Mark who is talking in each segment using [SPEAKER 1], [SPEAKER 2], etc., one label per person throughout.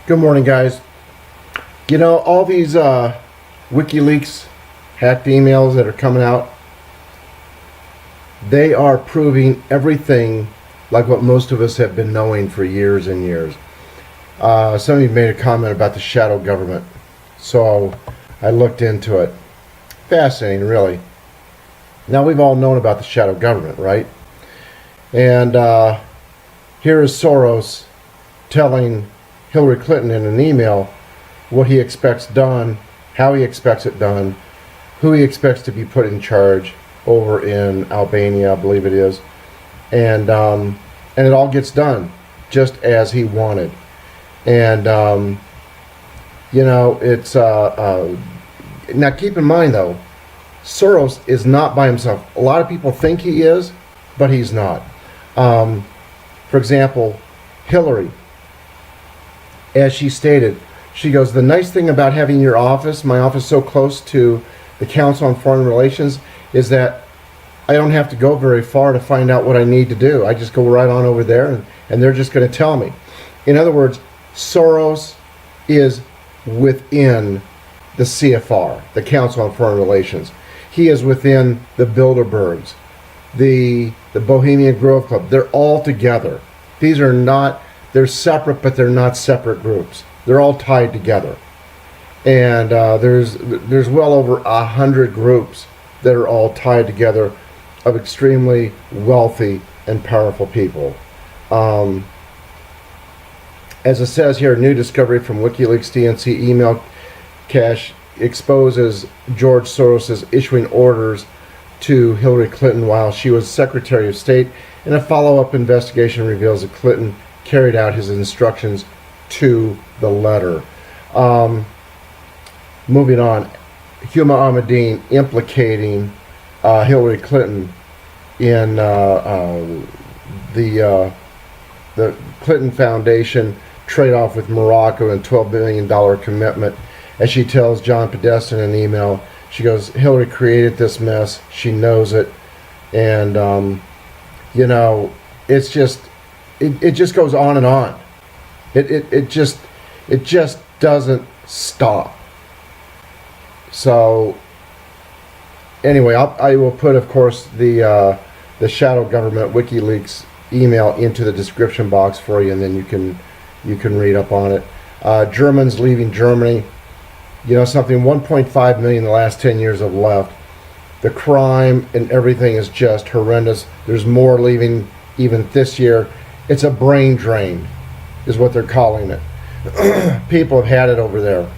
[SPEAKER 1] Good morning, guys. You know, all these WikiLeaks hacked emails that are coming out, they are proving everything like what most of us have been knowing for years and years. Some of you made a comment about the shadow government, so I looked into it. Fascinating, really. Now, we've all known about the shadow government, right? And here is Soros telling Hillary Clinton in an email what he expects done, how he expects it done, who he expects to be put in charge over in Albania, I believe it is, and it all gets done just as he wanted. And you know, it's now keep in mind though, Soros is not by himself. A lot of people think he is, but he's not. For example, Hillary, as she stated, she goes, the nice thing about having your office, my office, so close to the Council on Foreign Relations is that I don't have to go very far to find out what I need to do. I just go right on over there and they're just going to tell me. In other words, Soros is within the CFR, the Council on Foreign Relations. He is within the Bilderbergs, the Bohemian Grove Club. They're all together. These are not, they're separate, but they're not separate groups. They're all tied together. And there's well over 100 groups that are all tied together of extremely wealthy and powerful people. As it says here, new discovery from WikiLeaks DNC email cache exposes George Soros issuing orders to Hillary Clinton while she was Secretary of State, and a follow-up investigation reveals that Clinton carried out his instructions to the letter. Moving on, Huma Ahmadine implicating Hillary Clinton in the Clinton Foundation trade-off with Morocco and $12 billion commitment. As she tells John Podesta in an email, she goes, Hillary created this mess. She knows it. And, you know, it's just, it just goes on and on. It just doesn't stop. So, anyway, I will put, of course, the shadow government WikiLeaks email into the description box for you, and then you can read up on it. Germans leaving Germany. You know something, 1.5 million in the last 10 years have left. The crime and everything is just horrendous. There's more leaving even this year. It's a brain drain, is what they're calling it. People have had it over there.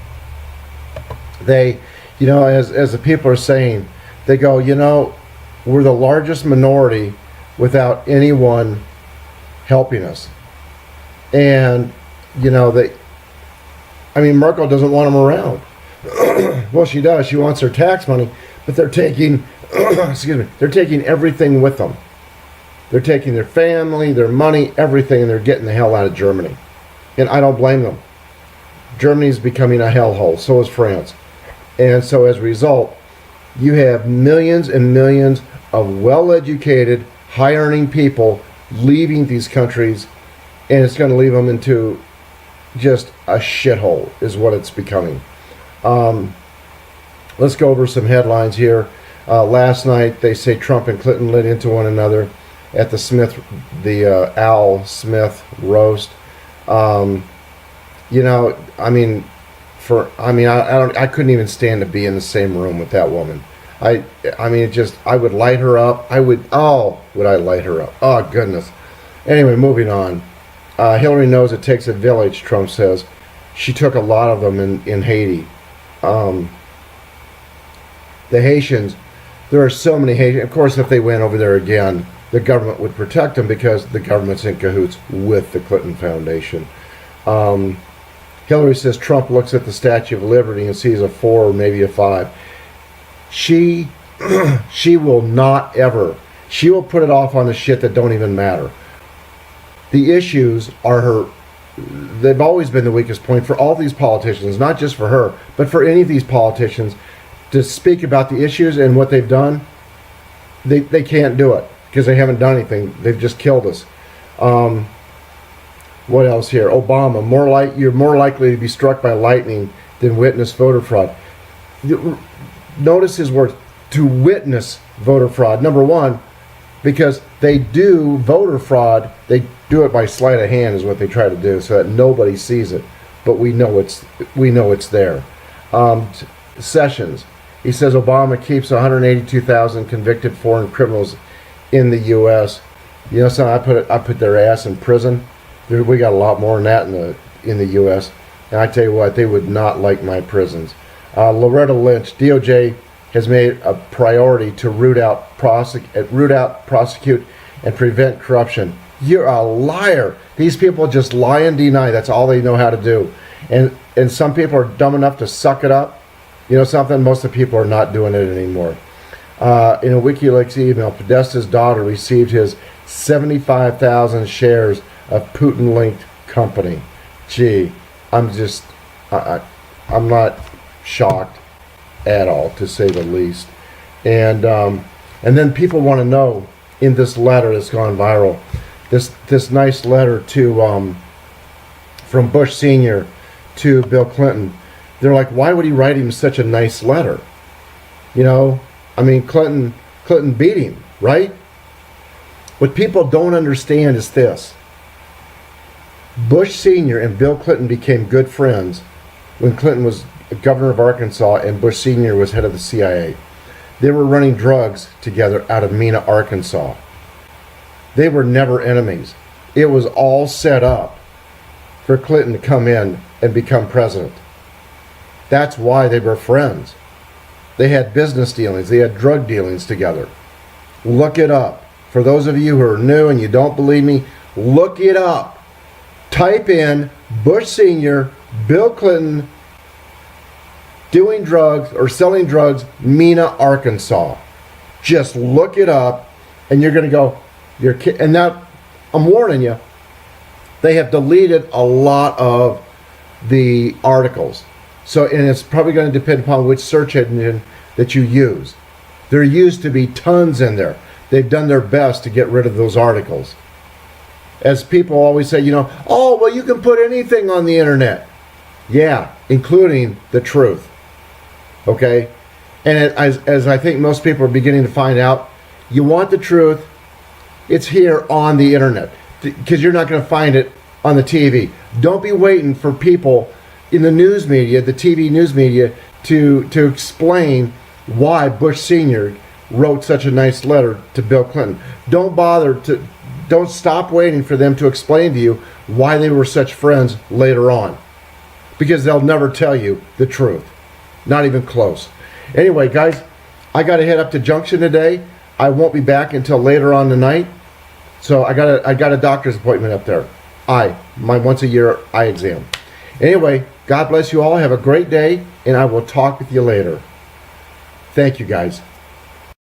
[SPEAKER 1] They, you know, as the people are saying, they go, you know, we're the largest minority without anyone helping us. And, you know, Merkel doesn't want them around. Well, she does. She wants their tax money, but they're taking, they're taking everything with them. They're taking their family, their money, everything, and they're getting the hell out of Germany. And I don't blame them. Germany's becoming a hellhole. So is France. And so as a result, you have millions and millions of well-educated, high-earning people leaving these countries, and it's going to leave them into just a shithole, is what it's becoming. Let's go over some headlines here. Last night, they say Trump and Clinton lit into one another at the Al Smith roast. You know, I couldn't even stand to be in the same room with that woman. I would light her up. Would I light her up? Oh, goodness. Anyway, moving on. Hillary knows it takes a village, Trump says. She took a lot of them in Haiti. The Haitians, there are so many Haitians. Of course, if they went over there again, the government would protect them because the government's in cahoots with the Clinton Foundation. Hillary says Trump looks at the Statue of Liberty and sees a 4 or maybe a 5. She will not ever. She will put it off on the shit that don't even matter. The issues are her. They've always been the weakest point for all these politicians, not just for her, but for any of these politicians to speak about the issues and what they've done. They can't do it because they haven't done anything. They've just killed us. What else here? Obama, you're more likely to be struck by lightning than witness voter fraud. Notice his words, to witness voter fraud. Number one, because they do voter fraud, they do it by sleight of hand is what they try to do, so that nobody sees it. But we know it's there. Sessions, he says Obama keeps 182,000 convicted foreign criminals in the U.S. You know something? I put their ass in prison. We got a lot more than that in the U.S. And I tell you what, they would not like my prisons. Loretta Lynch, DOJ has made a priority to root out, prosecute, and prevent corruption. You're a liar. These people just lie and deny. That's all they know how to do. And some people are dumb enough to suck it up. You know something? Most of the people are not doing it anymore. In a WikiLeaks email, Podesta's daughter received his 75,000 shares of Putin-linked company. Gee, I'm not shocked at all, to say the least. And then people want to know, in this letter that's gone viral, this nice letter to from Bush Sr. to Bill Clinton. They're like, why would he write him such a nice letter? You know, I mean, Clinton beat him, right? What people don't understand is this. Bush Sr. and Bill Clinton became good friends when Clinton was governor of Arkansas and Bush Sr. was head of the CIA. They were running drugs together out of Mena, Arkansas. They were never enemies. It was all set up for Clinton to come in and become president. That's why they were friends. They had business dealings. They had drug dealings together. Look it up. For those of you who are new and you don't believe me, look it up. Type in Bush Sr., Bill Clinton, doing drugs or selling drugs, Mena, Arkansas. Just look it up and you're going to go, and now I'm warning you, they have deleted a lot of the articles. So, and it's probably going to depend upon which search engine that you use. There used to be tons in there. They've done their best to get rid of those articles. As people always say, you know, oh, well, you can put anything on the internet. Yeah, including the truth. Okay? And as I think most people are beginning to find out, you want the truth, it's here on the internet. Because you're not going to find it on the TV. Don't be waiting for people in the news media, the TV news media, to explain why Bush Sr. wrote such a nice letter to Bill Clinton. Don't stop waiting for them to explain to you why they were such friends later on. Because they'll never tell you the truth. Not even close. Anyway, guys, I got to head up to Junction today. I won't be back until later on tonight. So I got a doctor's appointment up there. My once a year eye exam. Anyway, God bless you all. Have a great day, and I will talk with you later. Thank you, guys.